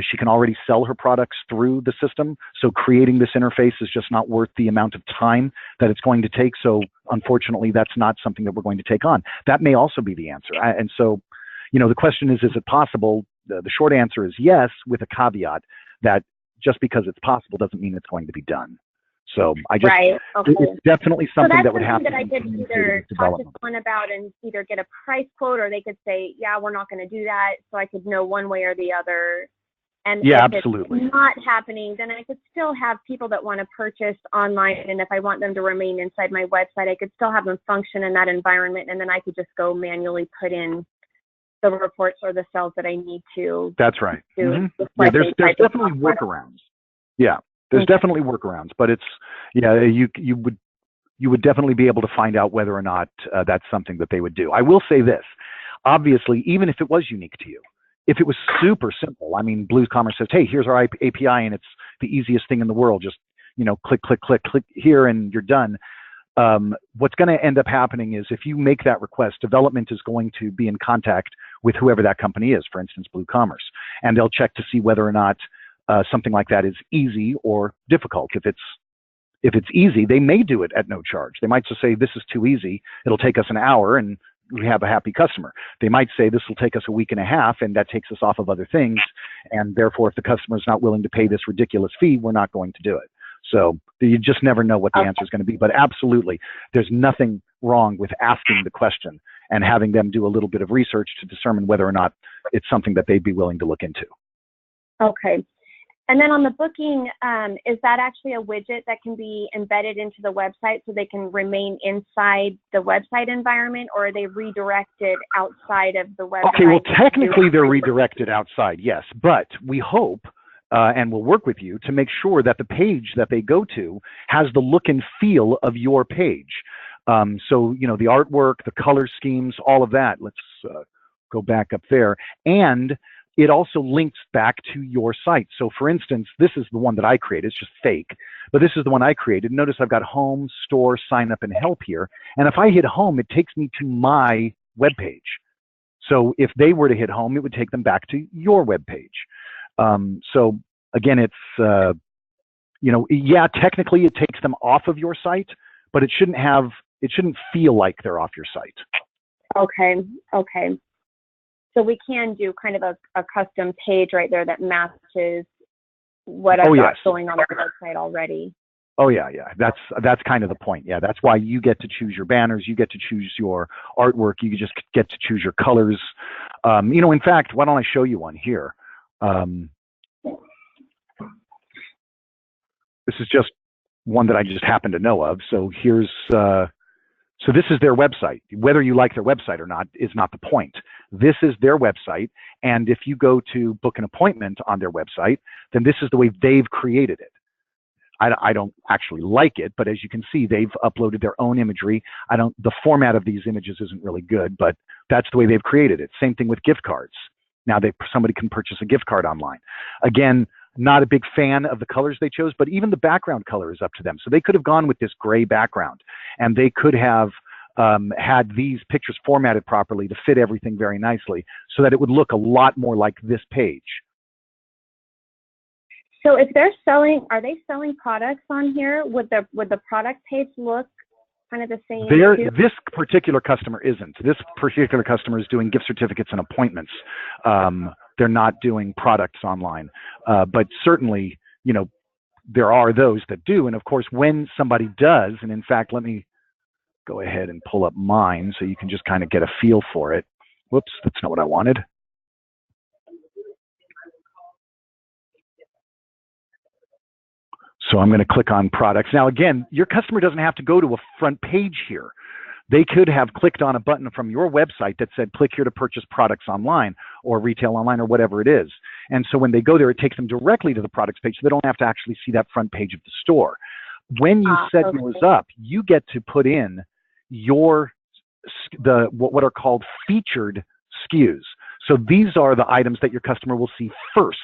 She can already sell her products through the system. So creating this interface is just not worth the amount of time that it's going to take. So unfortunately, that's not something that we're going to take on. That may also be the answer. And so, the question is it possible? The short answer is yes, with a caveat that just because it's possible doesn't mean it's going to be done. So it's definitely something that would have to be I could either talk to someone about and either get a price quote, or they could say, yeah, we're not going to do that. So I could know one way or the other And Yeah, if absolutely. it's not happening, then I could still have people that want to purchase online. And if I want them to remain inside my website, I could still have them function in that environment. And then I could just go manually put in the reports or the cells that I need to. That's right. To Yeah, there's definitely workarounds. Yeah, there's definitely workarounds, but it's, yeah, you would definitely be able to find out whether or not that's something that they would do. I will say this, obviously, even if it was unique to you, if it was super simple, I mean, BlueCommerce says, hey, here's our API and it's the easiest thing in the world. Just, click, click, click, click here and you're done. What's going to end up happening is if you make that request, development is going to be in contact with whoever that company is, for instance, BlueCommerce, and they'll check to see whether or not something like that is easy or difficult. If it's easy, they may do it at no charge. They might just say, this is too easy. It'll take us an hour and we have a happy customer. They might say this will take us a week and a half and that takes us off of other things. And therefore, if the customer is not willing to pay this ridiculous fee, we're not going to do it. So you just never know what the answer is going to be. But absolutely, there's nothing wrong with asking the question and having them do a little bit of research to determine whether or not it's something that they'd be willing to look into. Okay. And then on the booking, is that actually a widget that can be embedded into the website so they can remain inside the website environment, or are they redirected outside of the website? Okay, well, technically they're redirected outside, yes, but we hope and we'll work with you to make sure that the page that they go to has the look and feel of your page. So, the artwork, the color schemes, all of that. Let's go back up there. And it also links back to your site. So for instance, this is the one that I created. It's just fake, but this is the one I created. Notice I've got home, store, sign up, and help here. And if I hit home, it takes me to my web page. So if they were to hit home, it would take them back to your web page. So again, it's, yeah, technically it takes them off of your site, but it shouldn't feel like they're off your site. Okay. Okay. So we can do kind of a custom page right there that matches what I've got going on the website already. Oh yeah, yeah. That's kind of the point. Yeah, that's why you get to choose your banners, you get to choose your artwork, you just get to choose your colors. In fact, why don't I show you one here? This is just one that I just happen to know of. So here's so this is their website. Whether you like their website or not is not the point. This is their website, and if you go to book an appointment on their website, then this is the way they've created it. I don't actually like it, but as you can see, they've uploaded their own imagery. The format of these images isn't really good, but that's the way they've created it. Same thing with gift cards. Now somebody can purchase a gift card online. Again, not a big fan of the colors they chose, but even the background color is up to them. So they could have gone with this gray background, and they could have had these pictures formatted properly to fit everything very nicely so that it would look a lot more like this page. So if they're selling, are they selling products on here? Would the product page look kind of the same? This particular customer isn't. This particular customer is doing gift certificates and appointments. They're not doing products online. But certainly, there are those that do. And of course, when somebody does, and in fact, let me go ahead and pull up mine so you can just kind of get a feel for it. Whoops, that's not what I wanted. So I'm going to click on products. Now, again, your customer doesn't have to go to a front page here. They could have clicked on a button from your website that said, click here to purchase products online or retail online or whatever it is. And so when they go there, it takes them directly to the products page, so they don't have to actually see that front page of the store. When you set yours up, you get to put in what are called featured SKUs. So these are the items that your customer will see first.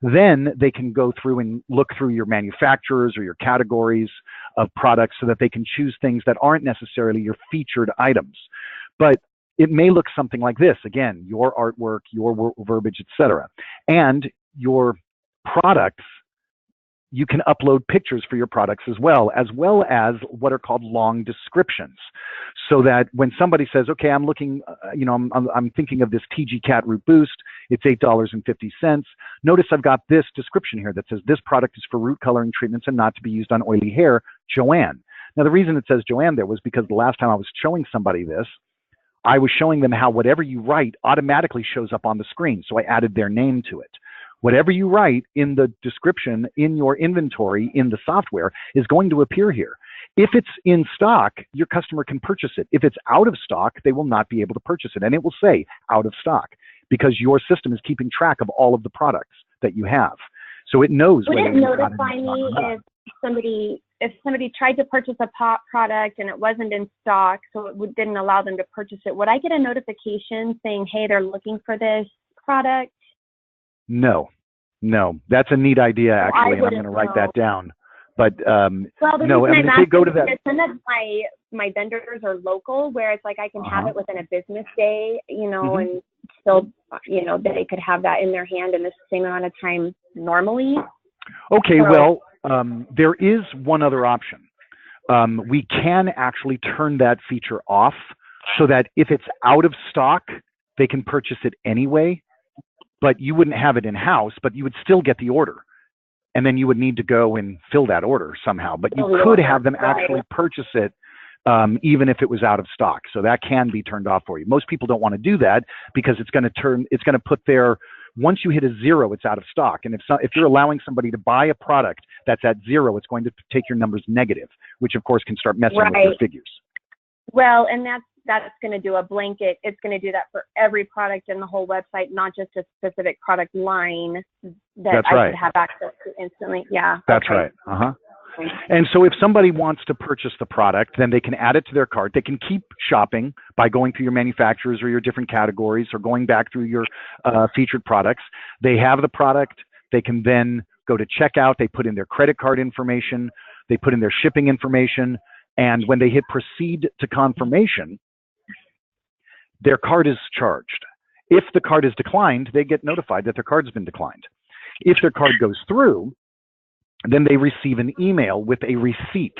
Then they can go through and look through your manufacturers or your categories of products so that they can choose things that aren't necessarily your featured items. But it may look something like this. Again, your artwork, your verbiage, etc. And your products, you can upload pictures for your products as well as what are called long descriptions. So that when somebody says, okay, I'm looking, I'm thinking of this TG Cat Root Boost, it's $8.50. Notice I've got this description here that says this product is for root coloring treatments and not to be used on oily hair, Joanne. Now the reason it says Joanne there was because the last time I was showing somebody this, I was showing them how whatever you write automatically shows up on the screen. So I added their name to it. Whatever you write in the description, in your inventory, in the software is going to appear here. If it's in stock, your customer can purchase it. If it's out of stock, they will not be able to purchase it. And it will say out of stock because your system is keeping track of all of the products that you have. So it knows Would whether it you've got notify it in stock me or not. if somebody tried to purchase a product and it wasn't in stock, so it didn't allow them to purchase it? Would I get a notification saying, hey, they're looking for this product? No, that's a neat idea, So actually, and I'm going to write that down. But well, the no, I reason mean, I'm if they go to asking that, is some of my vendors are local, where it's like I can have it within a business day, you know, and still, you know, they could have that in their hand in the same amount of time normally. Okay, So, well, there is one other option. We can actually turn that feature off so that if it's out of stock, they can purchase it anyway, but you wouldn't have it in-house, but you would still get the order. And then you would need to go and fill that order somehow. But you could have them actually purchase it even if it was out of stock. So that can be turned off for you. Most people don't want to do that because it's going to put their, once you hit a 0, it's out of stock. And if you're allowing somebody to buy a product that's at 0, it's going to take your numbers negative, which of course can start messing with your figures. Well, and that's going to do a blanket. It's going to do that for every product in the whole website, not just a specific product line that I could have access to instantly. Yeah. That's right. And so if somebody wants to purchase the product, then they can add it to their cart. They can keep shopping by going through your manufacturers or your different categories or going back through your featured products. They have the product. They can then go to checkout. They put in their credit card information. They put in their shipping information. And when they hit proceed to confirmation, their card is charged. If the card is declined, they get notified that their card's been declined. If their card goes through, then they receive an email with a receipt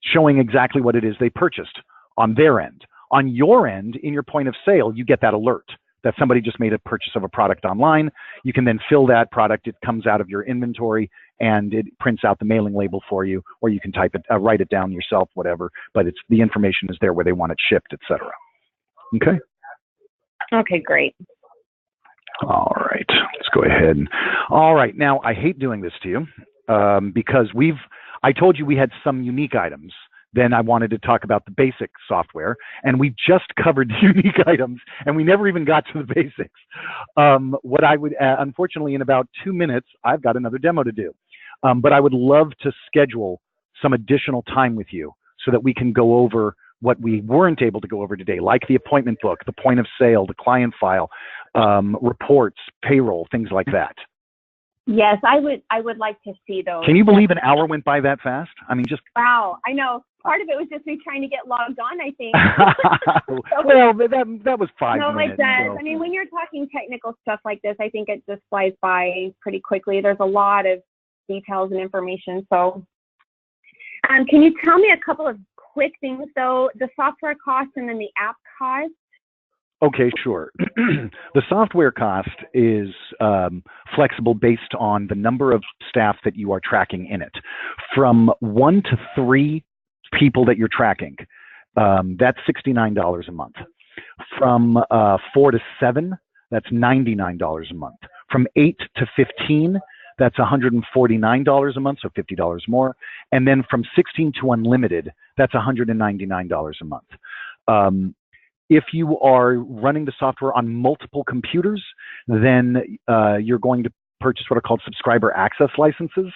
showing exactly what it is they purchased on their end. On your end, in your point of sale, you get that alert that somebody just made a purchase of a product online. You can then fill that product. It comes out of your inventory and it prints out the mailing label for you, or you can type it, write it down yourself, whatever. But the information is there where they want it shipped, etc. Okay. Okay, great. All right, let's go ahead. All right, now I hate doing this to you because I told you we had some unique items. Then I wanted to talk about the basic software, and we just covered the unique items, and we never even got to the basics. What I would, unfortunately, in about 2 minutes, I've got another demo to do. But I would love to schedule some additional time with you so that we can go over what we weren't able to go over today, like the appointment book, the point of sale, the client file, reports, payroll, things like that. Yes, I would like to see those. Can you believe an hour went by that fast? I mean, just wow. I know. Part of it was just me trying to get logged on, I think. Well, that was 5 minutes. No, it does. So. I mean, when you're talking technical stuff like this, I think it just flies by pretty quickly. There's a lot of details and information. So, can you tell me a couple of quick things, though? The software cost and then the app cost. Okay, sure. The software cost is flexible based on the number of staff that you are tracking in it. From 1 to 3 people that you're tracking, that's $69 a month. From 4 to 7, that's $99 a month. From 8 to 15, that's $149 a month, so $50 more. And then from 16 to unlimited, that's $199 a month. If you are running the software on multiple computers, then you're going to purchase what are called subscriber access licenses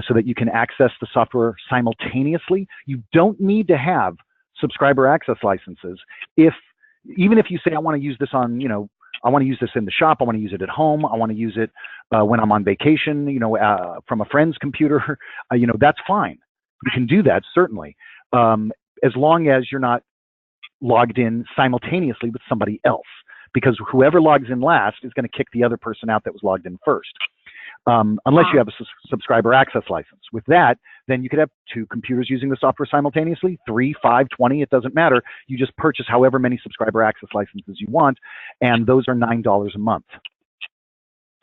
so that you can access the software simultaneously. You don't need to have subscriber access licenses even if you say, I want to use this on, I want to use this in the shop, I want to use it at home, I want to use it when I'm on vacation, from a friend's computer, that's fine. You can do that, certainly, as long as you're not logged in simultaneously with somebody else, because whoever logs in last is going to kick the other person out that was logged in first, unless you have a subscriber access license. With that, then you could have 2 computers using the software simultaneously, 3, 5, 20, it doesn't matter. You just purchase however many subscriber access licenses you want, and those are $9 a month.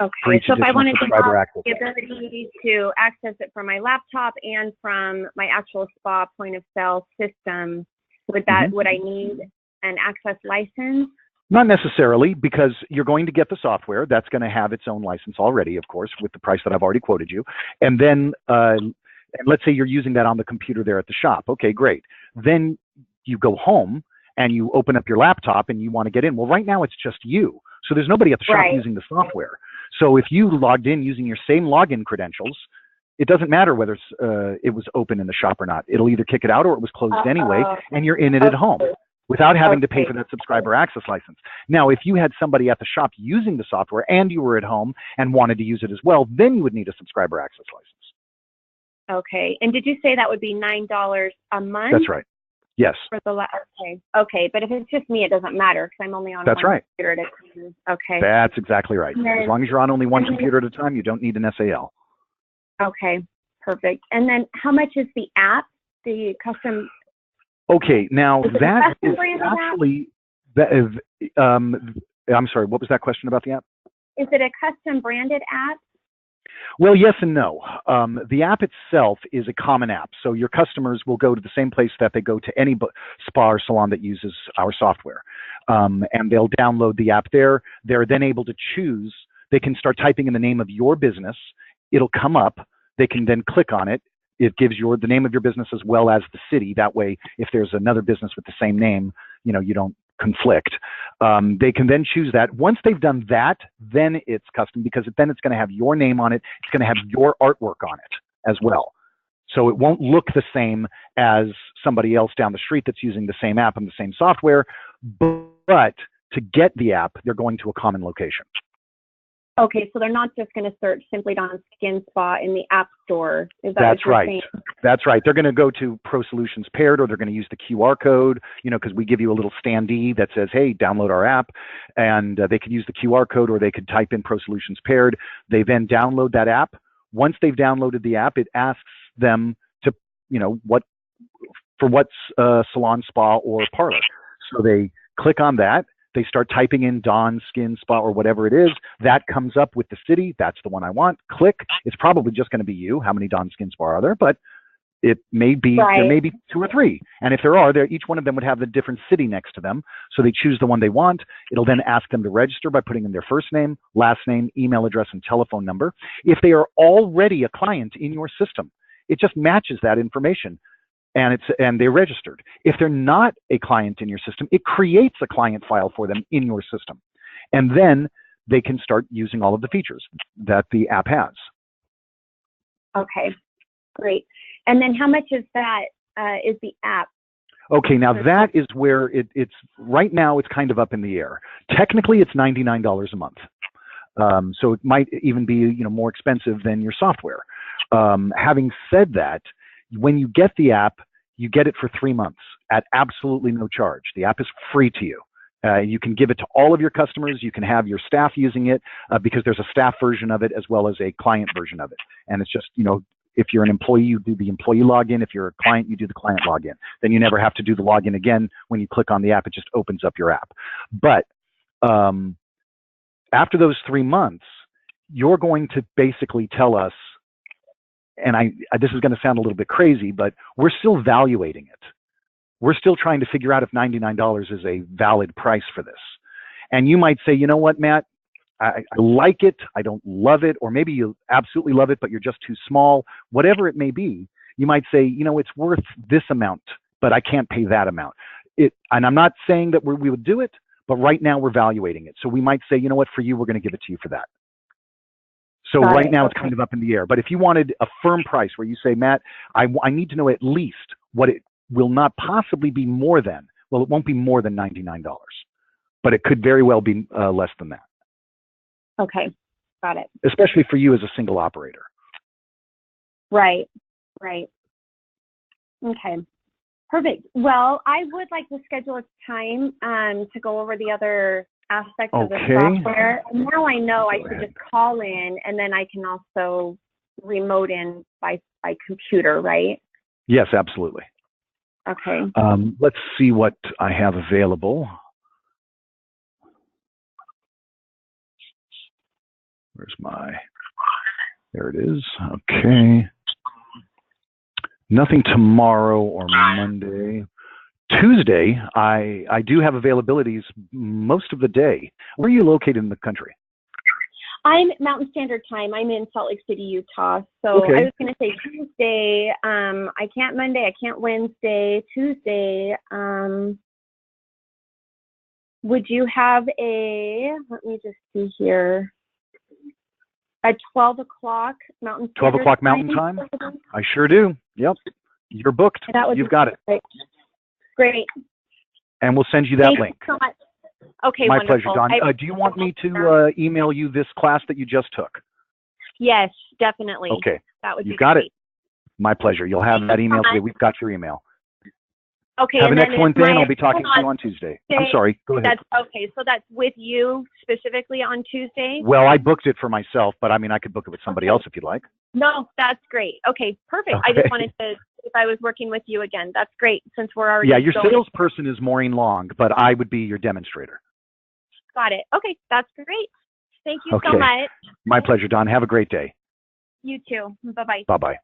Okay, so if I wanted to have the ability to access it from my laptop and from my actual spa point of sale system, would I need an access license? Not necessarily, because you're going to get the software that's going to have its own license already, of course, with the price that I've already quoted you. And then, and let's say you're using that on the computer there at the shop. Okay, great. Then you go home and you open up your laptop and you want to get in. Well, right now it's just you. So there's nobody at the shop using the software. So if you logged in using your same login credentials, it doesn't matter whether it was open in the shop or not. It'll either kick it out or it was closed anyway, and you're in it at home without having to pay for that subscriber access license. Now, if you had somebody at the shop using the software and you were at home and wanted to use it as well, then you would need a subscriber access license. Okay. And did you say that would be $9 a month? That's right. Yes. For the okay. But if it's just me, it doesn't matter because I'm only on one computer at a time. Okay. That's exactly right. As long as you're on only one computer at a time, you don't need an SAL. Okay. Perfect. And then how much is the app, the custom? Okay. Now that is actually, I'm sorry, what was that question about the app? Is it a custom branded app? Well, yes and no. The app itself is a common app. So your customers will go to the same place that they go to any spa or salon that uses our software. And they'll download the app there. They're then able to choose. They can start typing in the name of your business. It'll come up. They can then click on it. It gives the name of your business as well as the city. That way, if there's another business with the same name, you don't conflict. They can then choose that. Once they've done that, then it's custom because then it's going to have your name on it. It's going to have your artwork on it as well. So it won't look the same as somebody else down the street that's using the same app and the same software. But to get the app, they're going to a common location. Okay, so they're not just going to search simply Dawn Skin Spa in the App Store. Is that That's what you're right. saying? That's right. They're going to go to ProSolutions Paired, or they're going to use the QR code, because we give you a little standee that says, hey, download our app. And they could use the QR code, or they could type in ProSolutions Paired. They then download that app. Once they've downloaded the app, it asks them to, what's salon, spa, or parlor. So they click on that. They start typing in Dawn Skin Spa or whatever it is. That comes up with the city. That's the one I want. Click. It's probably just going to be you. How many Dawn Skin Spa are there? But it may be, there may be 2 or 3. And if there are, each one of them would have the different city next to them. So they choose the one they want. It'll then ask them to register by putting in their first name, last name, email address, and telephone number. If they are already a client in your system, it just matches that information. And they're registered. If they're not a client in your system, it creates a client file for them in your system. And then they can start using all of the features that the app has. Okay, great. And then how much is that, is the app? Okay, now that is where it's, right now it's kind of up in the air. Technically, it's $99 a month. So it might even be, more expensive than your software. Having said that, when you get the app, you get it for 3 months at absolutely no charge. The app is free to you. You can give it to all of your customers. You can have your staff using it because there's a staff version of it as well as a client version of it. And it's just, if you're an employee, you do the employee login. If you're a client, you do the client login. Then you never have to do the login again. When you click on the app, it just opens up your app. But after those 3 months, you're going to basically tell us, and this is going to sound a little bit crazy, but we're still evaluating it. We're still trying to figure out if $99 is a valid price for this. And you might say, you know what, Matt, I like it, I don't love it, or maybe you absolutely love it, but you're just too small. Whatever it may be, you might say, it's worth this amount, but I can't pay that amount. And I'm not saying that we would do it, but right now we're evaluating it. So we might say, you know what, for you, we're going to give it to you for that. So right now it's kind of up in the air. But if you wanted a firm price where you say, Matt, I need to know at least what it will not possibly be more than, well, it won't be more than $99, but it could very well be less than that. Okay, got it. Especially for you as a single operator. Right. Okay, perfect. Well, I would like to schedule a time to go over the other aspects of the software. Now I know I should just call in, and then I can also remote in by computer, right? Yes, absolutely. Okay. Let's see what I have available. There it is. Okay. Nothing tomorrow or Monday. Tuesday, I do have availabilities most of the day. Where are you located in the country? I'm Mountain Standard Time. I'm in Salt Lake City, Utah. So Okay. I was going to say Tuesday. I can't Monday. I can't Wednesday. Tuesday. Would you have let me just see here, at 12 o'clock Mountain Standard 12 o'clock Mountain Time? I sure do. Yep. You're booked. You've got it. Great. And we'll send you that link. Thank you so much. Okay, My wonderful. pleasure, Dawn. Do you want me to email you this class that you just took? Yes, definitely. Okay. That would be You've got great. it. My pleasure. You'll have that email today. We've got your email. Okay. Have an excellent day, and I'll be talking to you on Tuesday. I'm sorry. Go ahead. Okay, so that's with you specifically on Tuesday? Well, I booked it for myself, but I mean, I could book it with somebody else if you'd like. No, that's great. Okay, perfect. Okay. I just wanted to, if I was working with you again. That's great, since we're already Yeah, your going. salesperson is Maureen Long, but I would be your demonstrator. Got it. Okay, that's great. Thank you so much. My pleasure, Don. Have a great day. You too. Bye-bye. Bye-bye.